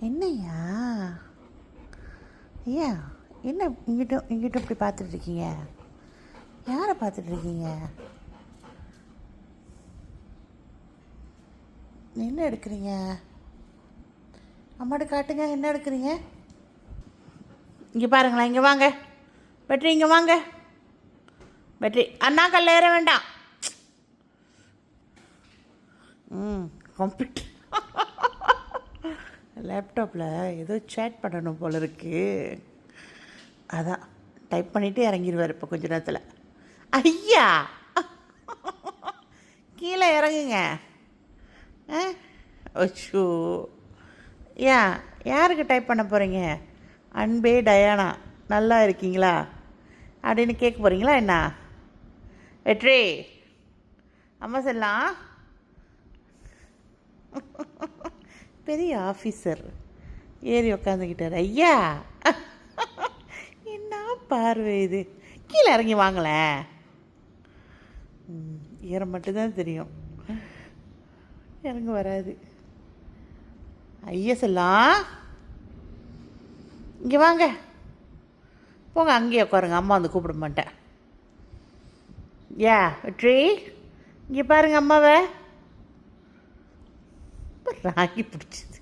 என்னய்யா? ஐயா, என்ன இங்கிட்டும் இங்கிட்டும் இப்படி பார்த்துட்ருக்கீங்க? யாரை பார்த்துட்ருக்கீங்க? என்ன எடுக்கிறீங்க? அம்மாட்ட காட்டுங்க, என்ன எடுக்கிறீங்க? இங்கே பாருங்களேன், இங்கே வாங்க. பெட்ரி, இங்கே வாங்க. பெட்ரி, அண்ணா கல்ல ஏற வேண்டாம். கம்ப்யூட்டர் லேப்டாப்பில் ஏதோ சேட் பண்ணணும் போல இருக்குது. அதான் டைப் பண்ணிவிட்டு இறங்கிடுவார் இப்போ கொஞ்ச நேரத்தில். ஐயா, கீழே இறங்குங்க. அச்சோ, ஏன் யாருக்கு டைப் பண்ண போகிறீங்க? அன்பே டயானா நல்லா இருக்கீங்களா அப்படின்னு கேட்க போகிறீங்களா என்ன? வெற்றி, அம்மா செல்லாம் பெரிய ஆஃபீஸர் ஏறி உக்காந்துக்கிட்டார். ஐயா, என்ன பார்வை இது? கீழே இறங்கி வாங்களேன். ஈரம் மட்டும்தான் தெரியும், இறங்க வராது. ஐயா செல்லாம், இங்கே வாங்க. போங்க, அங்கேயே உட்காருங்க. அம்மா வந்து கூப்பிட மாட்டேன். வெற்றி, இங்கே பாருங்க அம்மாவை. ராகி பிடிச்சிது.